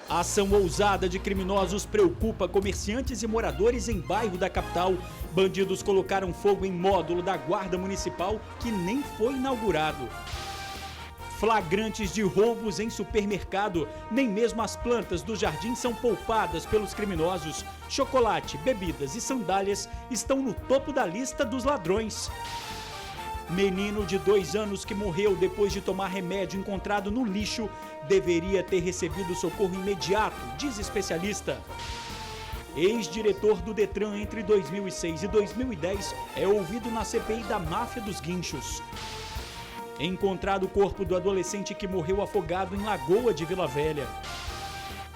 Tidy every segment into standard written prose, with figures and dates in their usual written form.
A ação ousada de criminosos preocupa comerciantes e moradores em bairro da capital. Bandidos colocaram fogo em módulo da Guarda Municipal que nem foi inaugurado. Flagrantes de roubos em supermercado. Nem mesmo as plantas do jardim são poupadas pelos criminosos. Chocolate, bebidas e sandálias estão no topo da lista dos ladrões. Menino de 2 anos que morreu depois de tomar remédio encontrado no lixo deveria ter recebido socorro imediato, diz especialista. Ex-diretor do Detran entre 2006 e 2010 é ouvido na CPI da máfia dos guinchos. Encontrado o corpo do adolescente que morreu afogado em Lagoa de Vila Velha.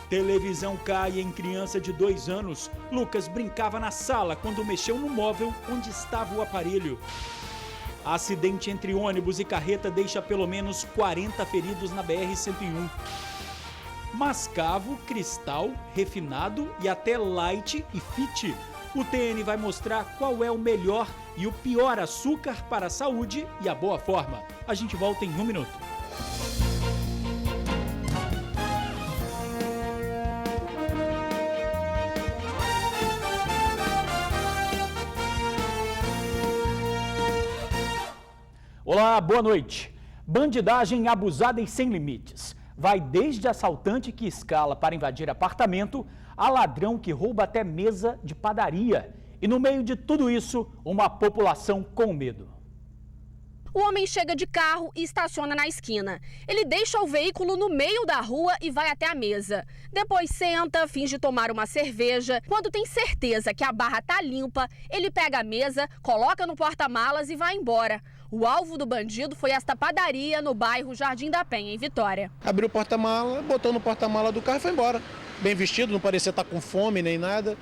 Televisão cai em criança de 2 anos. Lucas brincava na sala quando mexeu no móvel onde estava o aparelho. Acidente entre ônibus e carreta deixa pelo menos 40 feridos na BR-101. Mascavo, Cristal, Refinado e até Light e Fit. O TN vai mostrar qual é o melhor e o pior açúcar para a saúde e a boa forma. A gente volta em 1 minuto. Olá, boa noite. Bandidagem abusada e sem limites. Vai desde assaltante que escala para invadir apartamento a ladrão que rouba até mesa de padaria. E no meio de tudo isso, uma população com medo. O homem chega de carro e estaciona na esquina. Ele deixa o veículo no meio da rua e vai até a mesa. Depois senta, finge tomar uma cerveja. Quando tem certeza que a barra tá limpa, ele pega a mesa, coloca no porta-malas e vai embora. O alvo do bandido foi esta padaria no bairro Jardim da Penha, em Vitória. Abriu o porta-mala, botou no porta-mala do carro e foi embora. Bem vestido, não parecia estar com fome nem nada.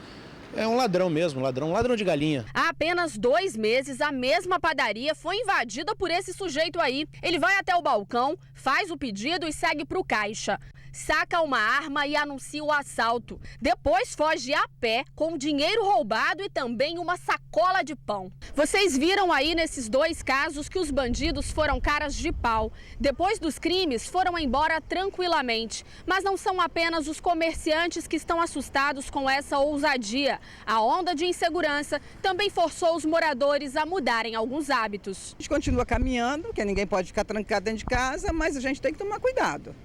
É um ladrão mesmo, ladrão de galinha. Há apenas 2 meses, a mesma padaria foi invadida por esse sujeito aí. Ele vai até o balcão, faz o pedido e segue para o caixa. Saca uma arma e anuncia o assalto. Depois foge a pé com dinheiro roubado e também uma sacola de pão. Vocês viram aí nesses 2 casos que os bandidos foram caras de pau. Depois dos crimes, foram embora tranquilamente. Mas não são apenas os comerciantes que estão assustados com essa ousadia. A onda de insegurança também forçou os moradores a mudarem alguns hábitos. A gente continua caminhando, porque ninguém pode ficar trancado dentro de casa, mas a gente tem que tomar cuidado.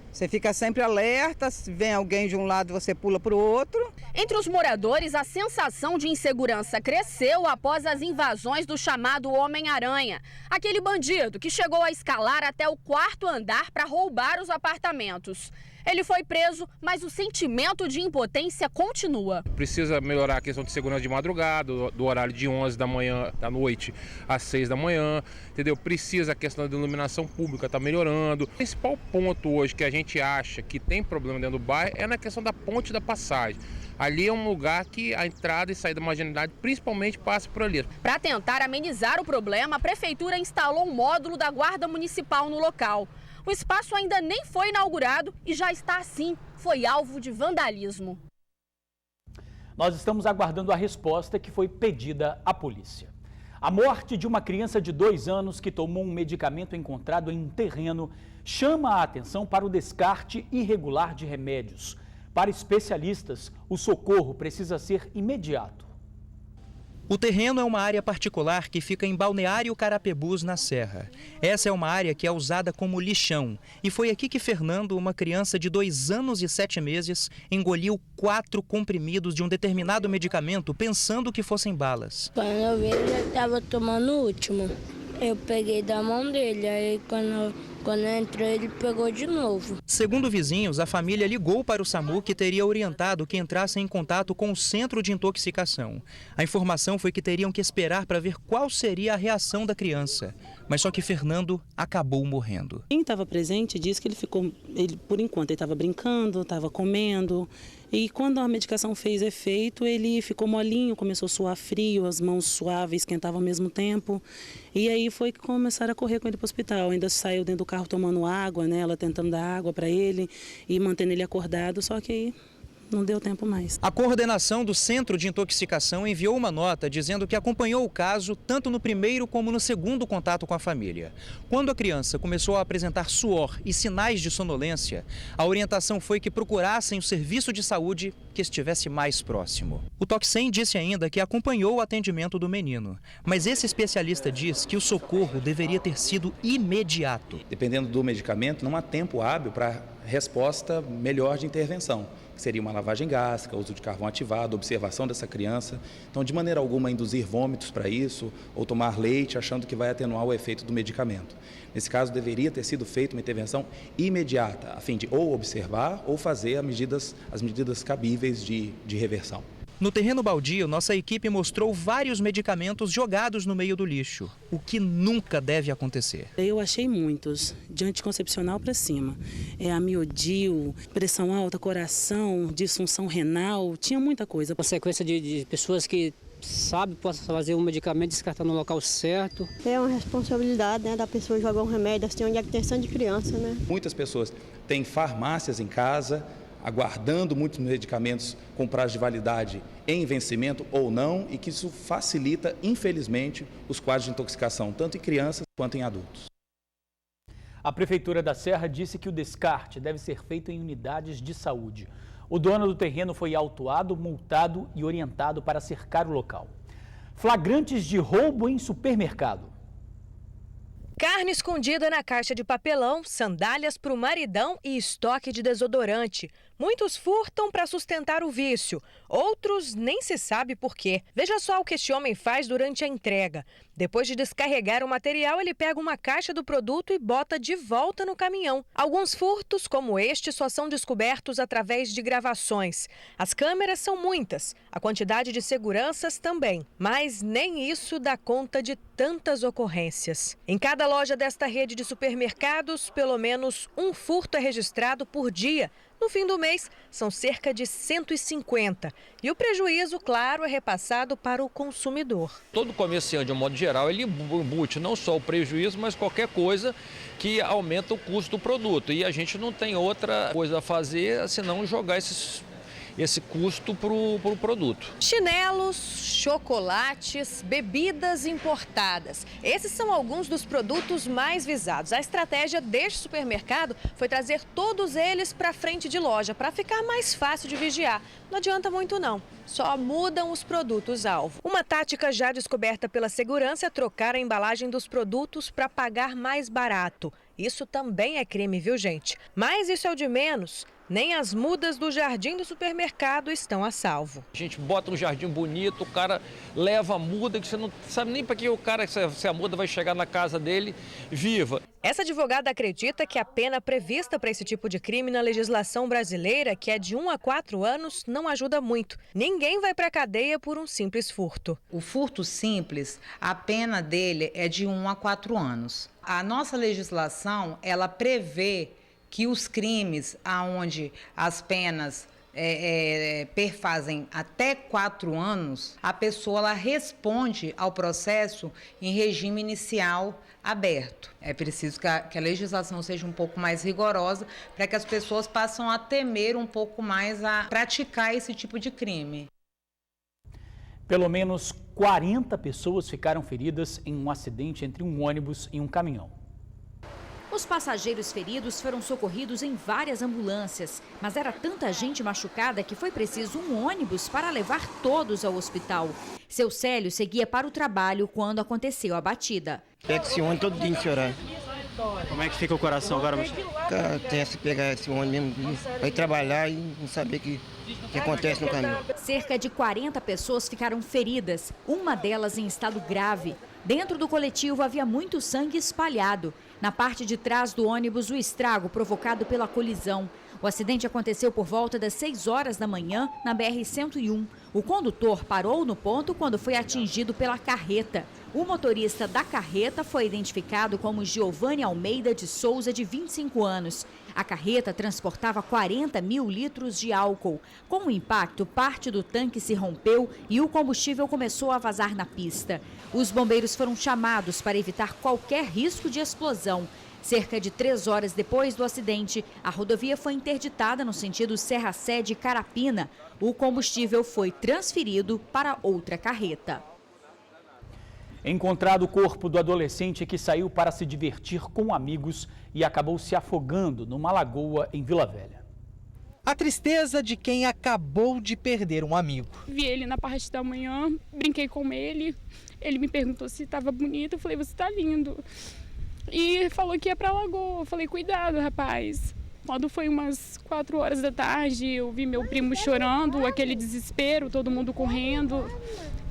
Você fica sempre alerta, se vem alguém de um lado, você pula para o outro. Entre os moradores, a sensação de insegurança cresceu após as invasões do chamado Homem-Aranha. Aquele bandido que chegou a escalar até o 4º andar para roubar os apartamentos. Ele foi preso, mas o sentimento de impotência continua. Precisa melhorar a questão de segurança de madrugada, do horário de 11 da noite às 6 da manhã, entendeu? Precisa a questão da iluminação pública, está melhorando. O principal ponto hoje que a gente acha que tem problema dentro do bairro é na questão da ponte da passagem. Ali é um lugar que a entrada e saída da marginalidade principalmente passa por ali. Para tentar amenizar o problema, a prefeitura instalou um módulo da Guarda Municipal no local. O espaço ainda nem foi inaugurado e já está assim, foi alvo de vandalismo. Nós estamos aguardando a resposta que foi pedida à polícia. A morte de uma criança de 2 anos que tomou um medicamento encontrado em um terreno chama a atenção para o descarte irregular de remédios. Para especialistas, o socorro precisa ser imediato. O terreno é uma área particular que fica em Balneário Carapebus, na Serra. Essa é uma área que é usada como lixão. E foi aqui que Fernando, uma criança de 2 anos e 7 meses, engoliu 4 comprimidos de um determinado medicamento, pensando que fossem balas. Quando eu vi, ele já estava tomando o último. Eu peguei da mão dele, aí quando eu entrei, ele pegou de novo. Segundo vizinhos, a família ligou para o SAMU, que teria orientado que entrassem em contato com o centro de intoxicação. A informação foi que teriam que esperar para ver qual seria a reação da criança. Mas só que Fernando acabou morrendo. Quem estava presente disse que por enquanto, ele estava brincando, estava comendo. E quando a medicação fez efeito, ele ficou molinho, começou a suar frio, as mãos suavam e esquentavam ao mesmo tempo. E aí foi que começaram a correr com ele para o hospital. Ainda saiu dentro do carro tomando água, né? Ela tentando dar água para ele e mantendo ele acordado, só que aí não deu tempo mais. A coordenação do Centro de Intoxicação enviou uma nota dizendo que acompanhou o caso tanto no primeiro como no segundo contato com a família. Quando a criança começou a apresentar suor e sinais de sonolência, a orientação foi que procurassem o serviço de saúde que estivesse mais próximo. O Tocsem disse ainda que acompanhou o atendimento do menino, mas esse especialista diz que o socorro deveria ter sido imediato. Dependendo do medicamento, não há tempo hábil para resposta melhor de intervenção, que seria uma lavagem gástrica, uso de carvão ativado, observação dessa criança. Então, de maneira alguma, induzir vômitos para isso ou tomar leite achando que vai atenuar o efeito do medicamento. Nesse caso, deveria ter sido feita uma intervenção imediata, a fim de ou observar ou fazer as medidas cabíveis de reversão. No terreno baldio, nossa equipe mostrou vários medicamentos jogados no meio do lixo, o que nunca deve acontecer. Eu achei muitos, de anticoncepcional para cima. Amiodil, pressão alta, coração, disfunção renal, tinha muita coisa. Consequência de pessoas que sabem possa fazer um medicamento, descartar no local certo. É uma responsabilidade, né, da pessoa jogar um remédio, assim, onde é que tem sangue de criança, né? Muitas pessoas têm farmácias em casa, aguardando muitos medicamentos com prazo de validade em vencimento ou não, e que isso facilita, infelizmente, os quadros de intoxicação, tanto em crianças quanto em adultos. A Prefeitura da Serra disse que o descarte deve ser feito em unidades de saúde. O dono do terreno foi autuado, multado e orientado para cercar o local. Flagrantes de roubo em supermercado. Carne escondida na caixa de papelão, sandálias para o maridão e estoque de desodorante. Muitos furtam para sustentar o vício, outros nem se sabe por quê. Veja só o que este homem faz durante a entrega. Depois de descarregar o material, ele pega uma caixa do produto e bota de volta no caminhão. Alguns furtos, como este, só são descobertos através de gravações. As câmeras são muitas, a quantidade de seguranças também, mas nem isso dá conta de tantas ocorrências. Em cada loja desta rede de supermercados, pelo menos um furto é registrado por dia. No fim do mês, são cerca de 150. E o prejuízo, claro, é repassado para o consumidor. Todo comerciante, de um modo geral, ele embute não só o prejuízo, mas qualquer coisa que aumenta o custo do produto. E a gente não tem outra coisa a fazer senão jogar esse custo para o produto. Chinelos, chocolates, bebidas importadas. Esses são alguns dos produtos mais visados. A estratégia deste supermercado foi trazer todos eles para frente de loja, para ficar mais fácil de vigiar. Não adianta muito não, só mudam os produtos-alvo. Uma tática já descoberta pela segurança é trocar a embalagem dos produtos para pagar mais barato. Isso também é crime, viu, gente? Mas isso é o de menos. Nem as mudas do jardim do supermercado estão a salvo. A gente bota um jardim bonito, o cara leva a muda, que você não sabe nem para que o cara, se a muda vai chegar na casa dele viva. Essa advogada acredita que a pena prevista para esse tipo de crime na legislação brasileira, que é de 1 a 4 anos, não ajuda muito. Ninguém vai para a cadeia por um simples furto. O furto simples, a pena dele é de 1 a 4 anos. A nossa legislação, ela prevê que os crimes onde as penas perfazem até 4 anos, a pessoa ela responde ao processo em regime inicial aberto. É preciso que a legislação seja um pouco mais rigorosa para que as pessoas passem a temer um pouco mais a praticar esse tipo de crime. Pelo menos 40 pessoas ficaram feridas em um acidente entre um ônibus e um caminhão. Os passageiros feridos foram socorridos em várias ambulâncias, mas era tanta gente machucada que foi preciso um ônibus para levar todos ao hospital. Seu Célio seguia para o trabalho quando aconteceu a batida. Pega esse ônibus todo dia, senhora. Como é que fica o coração agora? Tem que pegar esse ônibus mesmo, vai trabalhar e não saber o que acontece no caminho. Cerca de 40 pessoas ficaram feridas, uma delas em estado grave. Dentro do coletivo havia muito sangue espalhado. Na parte de trás do ônibus, o estrago provocado pela colisão. O acidente aconteceu por volta das 6 horas da manhã na BR-101. O condutor parou no ponto quando foi atingido pela carreta. O motorista da carreta foi identificado como Giovanni Almeida de Souza, de 25 anos. A carreta transportava 40 mil litros de álcool. Com o impacto, parte do tanque se rompeu e o combustível começou a vazar na pista. Os bombeiros foram chamados para evitar qualquer risco de explosão. Cerca de 3 horas depois do acidente, a rodovia foi interditada no sentido Serra Sede Carapina. O combustível foi transferido para outra carreta. Encontrado o corpo do adolescente que saiu para se divertir com amigos e acabou se afogando numa lagoa em Vila Velha. A tristeza de quem acabou de perder um amigo. Vi ele na parte da manhã, brinquei com ele. Ele me perguntou se estava bonito, eu falei, você está lindo. E falou que ia para a lagoa. Eu falei, cuidado, rapaz. Quando foi umas 4 horas da tarde, eu vi meu primo chorando, aquele desespero, todo mundo correndo.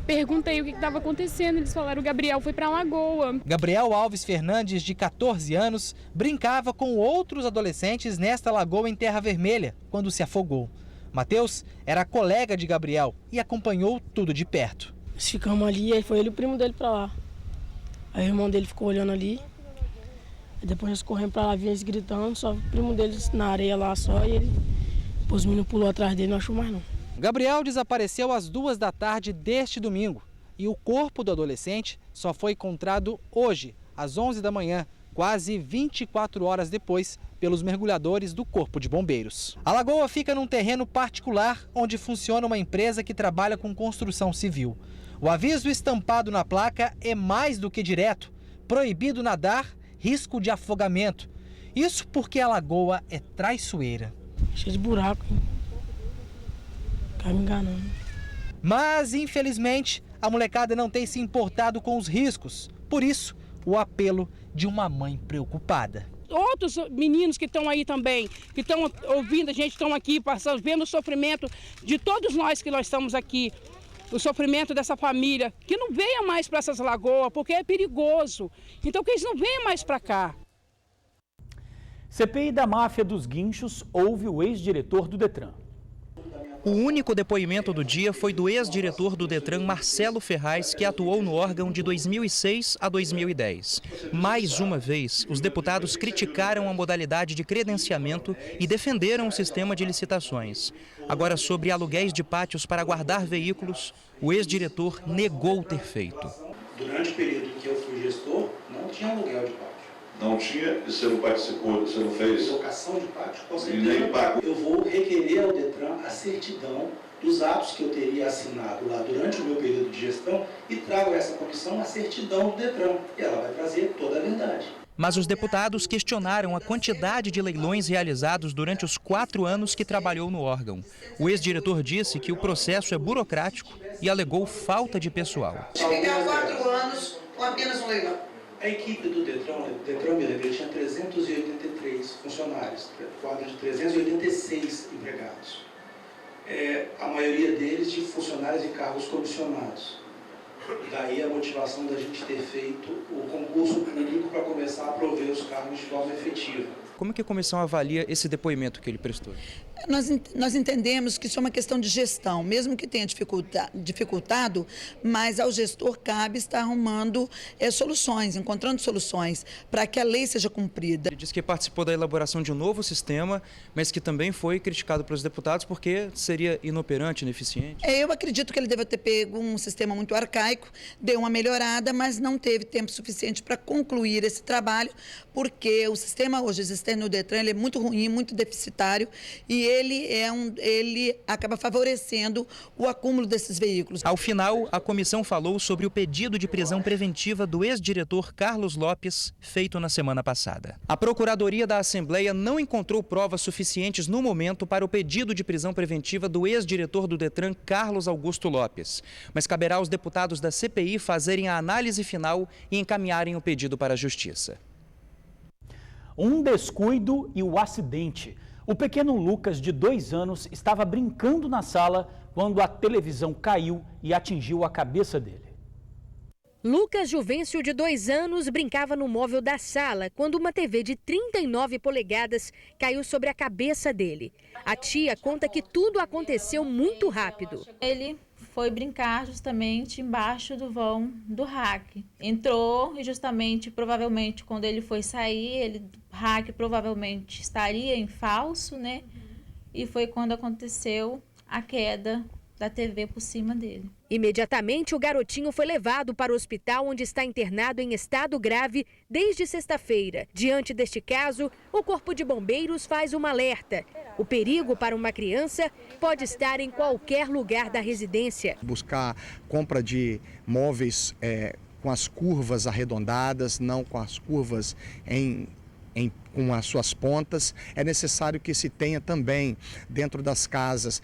Perguntei o que estava acontecendo, eles falaram, o Gabriel foi para a lagoa. Gabriel Alves Fernandes, de 14 anos, brincava com outros adolescentes nesta lagoa em Terra Vermelha, quando se afogou. Matheus era colega de Gabriel e acompanhou tudo de perto. Nós ficamos ali, aí foi ele e o primo dele para lá. Aí o irmão dele ficou olhando ali. E depois nós corremos para lá, vinha eles gritando, só o primo deles na areia lá só, e ele, os meninos pulou atrás dele, não achou mais não. Gabriel desapareceu às 2 da tarde deste domingo e o corpo do adolescente só foi encontrado hoje, às 11 da manhã, quase 24 horas depois, pelos mergulhadores do Corpo de Bombeiros. A lagoa fica num terreno particular onde funciona uma empresa que trabalha com construção civil. O aviso estampado na placa é mais do que direto: proibido nadar, risco de afogamento. Isso porque a lagoa é traiçoeira. Cheio de buraco, hein? Tá me enganando. Mas, infelizmente, a molecada não tem se importado com os riscos. Por isso, o apelo de uma mãe preocupada. Outros meninos que estão aí também, que estão ouvindo a gente, estão aqui passando, vendo o sofrimento de todos nós que nós estamos aqui. O sofrimento dessa família, que não venha mais para essas lagoas, porque é perigoso. Então, que eles não venham mais para cá. CPI da máfia dos guinchos ouve o ex-diretor do Detran. O único depoimento do dia foi do ex-diretor do Detran, Marcelo Ferraz, que atuou no órgão de 2006 a 2010. Mais uma vez, os deputados criticaram a modalidade de credenciamento e defenderam o sistema de licitações. Agora, sobre aluguéis de pátios para guardar veículos, o ex-diretor negou ter feito. Durante o período em que eu fui gestor, não tinha aluguel de pátio. Não tinha? E você não participou, você não fez? Locação de pátio, com E certeza. nem pago. Eu vou requerer ao Detran a certidão dos atos que eu teria assinado lá durante o meu período de gestão e trago a essa comissão a certidão do Detran. E ela vai trazer toda a verdade. Mas os deputados questionaram a quantidade de leilões realizados durante os 4 anos que trabalhou no órgão. O ex-diretor disse que o processo é burocrático e alegou falta de pessoal. Fiquei há 4 anos com apenas um leilão. A equipe do Detran me lembra, tinha 383 funcionários, quadro de 386 empregados. A maioria deles de funcionários e cargos comissionados. Daí a motivação da gente ter feito o concurso público para começar a prover os cargos de forma efetiva. Como que a comissão avalia esse depoimento que ele prestou? Nós entendemos que isso é uma questão de gestão, mesmo que tenha dificultado, mas ao gestor cabe estar arrumando soluções, encontrando soluções para que a lei seja cumprida. Ele disse que participou da elaboração de um novo sistema, mas que também foi criticado pelos deputados porque seria inoperante, ineficiente. Eu acredito que ele deve ter pego um sistema muito arcaico, deu uma melhorada, mas não teve tempo suficiente para concluir esse trabalho, porque o sistema hoje existente no Detran ele é muito ruim, muito deficitário, e ele acaba favorecendo o acúmulo desses veículos. Ao final, a comissão falou sobre o pedido de prisão preventiva do ex-diretor Carlos Lopes, feito na semana passada. A Procuradoria da Assembleia não encontrou provas suficientes no momento para o pedido de prisão preventiva do ex-diretor do Detran, Carlos Augusto Lopes. Mas caberá aos deputados da CPI fazerem a análise final e encaminharem o pedido para a Justiça. Um descuido e o acidente. O pequeno Lucas, de 2 anos, estava brincando na sala quando a televisão caiu e atingiu a cabeça dele. Lucas Juvencio, de 2 anos, brincava no móvel da sala quando uma TV de 39 polegadas caiu sobre a cabeça dele. A tia conta que tudo aconteceu muito rápido. Ele foi brincar justamente embaixo do vão do rack. Entrou e justamente, provavelmente, quando ele foi sair, ele hack provavelmente estaria em falso, né? E foi quando aconteceu a queda da TV por cima dele. Imediatamente, o garotinho foi levado para o hospital, onde está internado em estado grave desde sexta-feira. Diante deste caso, o Corpo de Bombeiros faz um alerta. O perigo para uma criança pode estar em qualquer lugar da residência. Buscar compra de móveis com as curvas arredondadas, não com as curvas com as suas pontas. É necessário que se tenha também dentro das casas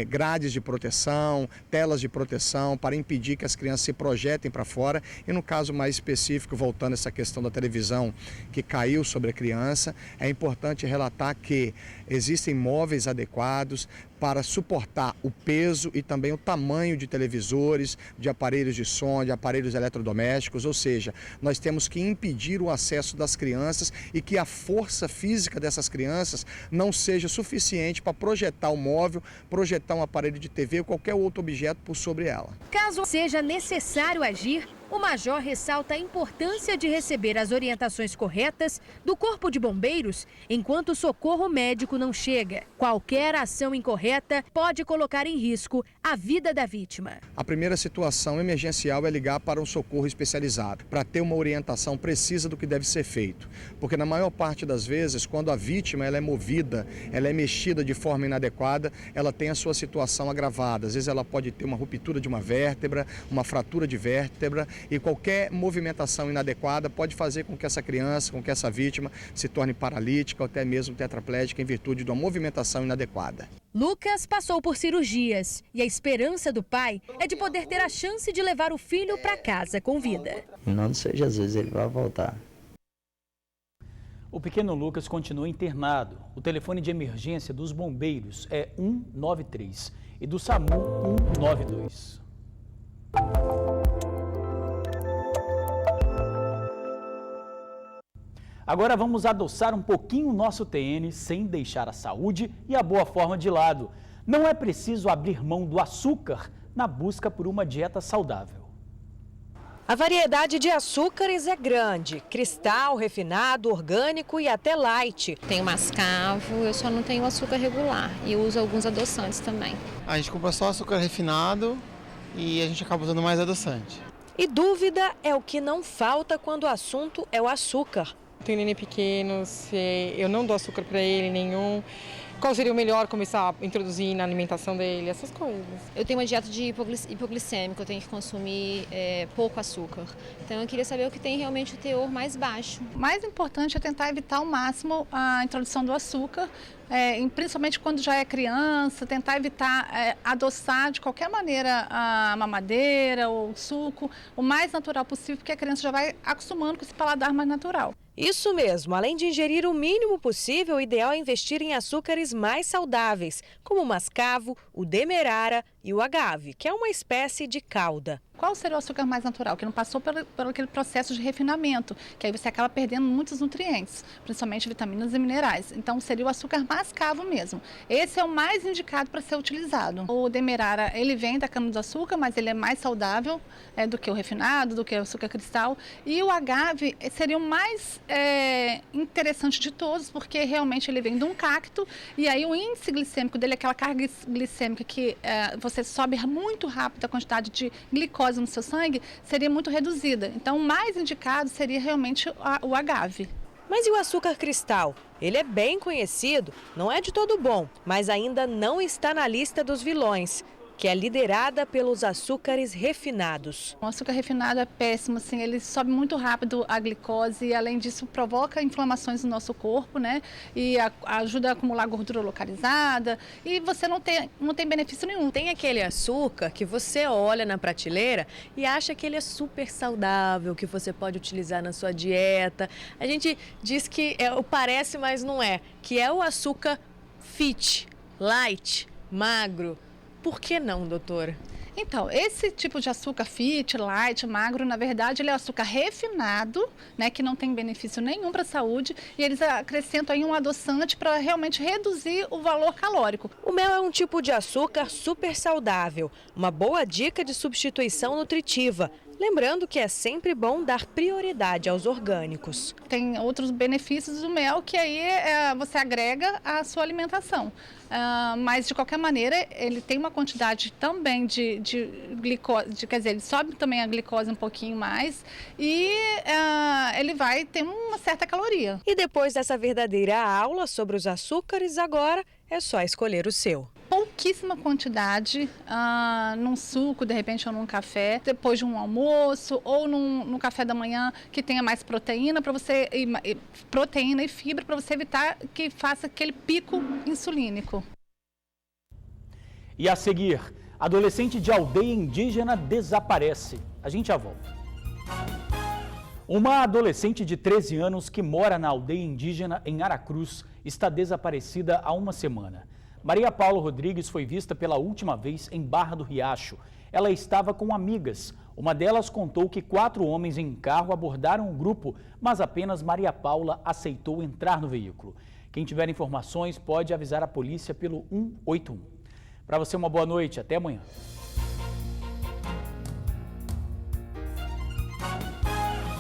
grades de proteção, telas de proteção para impedir que as crianças se projetem para fora. E no caso mais específico, voltando a essa questão da televisão que caiu sobre a criança, é importante relatar que existem móveis adequados para suportar o peso e também o tamanho de televisores, de aparelhos de som, de aparelhos eletrodomésticos, ou seja, nós temos que impedir o acesso das crianças e que a força física dessas crianças não seja suficiente para projetar o móvel, projetar um aparelho de TV ou qualquer outro objeto por sobre ela. Caso seja necessário agir, o major ressalta a importância de receber as orientações corretas do Corpo de Bombeiros enquanto o socorro médico não chega. Qualquer ação incorreta pode colocar em risco a vida da vítima. A primeira situação emergencial é ligar para um socorro especializado, para ter uma orientação precisa do que deve ser feito. Porque na maior parte das vezes, quando a vítima ela é movida, ela é mexida de forma inadequada, ela tem a sua situação agravada. Às vezes ela pode ter uma ruptura de uma vértebra, uma fratura de vértebra, e qualquer movimentação inadequada pode fazer com que essa criança, com que essa vítima se torne paralítica ou até mesmo tetraplégica em virtude de uma movimentação inadequada. Lucas passou por cirurgias e a esperança do pai é de poder ter a chance de levar o filho para casa com vida. Em nome do Senhor Jesus, ele vai voltar. O pequeno Lucas continua internado. O telefone de emergência dos bombeiros é 193 e do SAMU 192. Agora vamos adoçar um pouquinho o nosso TN sem deixar a saúde e a boa forma de lado. Não é preciso abrir mão do açúcar na busca por uma dieta saudável. A variedade de açúcares é grande, cristal, refinado, orgânico e até light. Tenho mascavo, eu só não tenho açúcar regular e uso alguns adoçantes também. A gente compra só açúcar refinado e a gente acaba usando mais adoçante. E dúvida é o que não falta quando o assunto é o açúcar. Tenho neném pequeno, eu não dou açúcar para ele nenhum. Qual seria o melhor começar a introduzir na alimentação dele, essas coisas. Eu tenho uma dieta de hipoglicêmica, eu tenho que consumir pouco açúcar. Então eu queria saber o que tem realmente o teor mais baixo. O mais importante é tentar evitar ao máximo a introdução do açúcar, principalmente quando já é criança, tentar evitar adoçar de qualquer maneira a mamadeira ou o suco, o mais natural possível, porque a criança já vai acostumando com esse paladar mais natural. Isso mesmo, além de ingerir o mínimo possível, o ideal é investir em açúcares mais saudáveis, como o mascavo, o demerara e o agave, que é uma espécie de calda. Qual seria o açúcar mais natural? Que não passou por aquele processo de refinamento, que aí você acaba perdendo muitos nutrientes, principalmente vitaminas e minerais. Então seria o açúcar mascavo mesmo. Esse é o mais indicado para ser utilizado. O demerara, ele vem da cana-de-açúcar, mas ele é mais saudável do que o refinado, do que o açúcar cristal. E o agave seria o mais interessante de todos, porque realmente ele vem de um cacto, e aí o índice glicêmico dele, aquela carga glicêmica que você sobe muito rápido a quantidade de glicose no seu sangue, seria muito reduzida. Então, o mais indicado seria realmente o agave. Mas e o açúcar cristal? Ele é bem conhecido, não é de todo bom, mas ainda não está na lista dos vilões, que é liderada pelos açúcares refinados. O açúcar refinado é péssimo, assim, ele sobe muito rápido a glicose e, além disso, provoca inflamações no nosso corpo, né? E ajuda a acumular gordura localizada e você não tem benefício nenhum. Tem aquele açúcar que você olha na prateleira e acha que ele é super saudável, que você pode utilizar na sua dieta. A gente diz que parece, mas não é, que é o açúcar fit, light, magro. Por que não, doutora? Então, esse tipo de açúcar fit, light, magro, na verdade, ele é açúcar refinado, né, que não tem benefício nenhum para a saúde, e eles acrescentam aí um adoçante para realmente reduzir o valor calórico. O mel é um tipo de açúcar super saudável, uma boa dica de substituição nutritiva. Lembrando que é sempre bom dar prioridade aos orgânicos. Tem outros benefícios do mel que aí você agrega à sua alimentação. Mas de qualquer maneira ele tem uma quantidade também de glicose, quer dizer, ele sobe também a glicose um pouquinho mais e ele vai ter uma certa caloria. E depois dessa verdadeira aula sobre os açúcares, agora é só escolher o seu. Pouquíssima quantidade num suco, de repente, ou num café, depois de um almoço, ou no café da manhã que tenha mais proteína, proteína e fibra, para você evitar que faça aquele pico insulínico. E a seguir, adolescente de aldeia indígena desaparece. A gente já volta. Uma adolescente de 13 anos que mora na aldeia indígena em Aracruz está desaparecida há uma semana. Maria Paula Rodrigues foi vista pela última vez em Barra do Riacho. Ela estava com amigas. Uma delas contou que 4 homens em carro abordaram o grupo, mas apenas Maria Paula aceitou entrar no veículo. Quem tiver informações pode avisar a polícia pelo 181. Para você, uma boa noite. Até amanhã.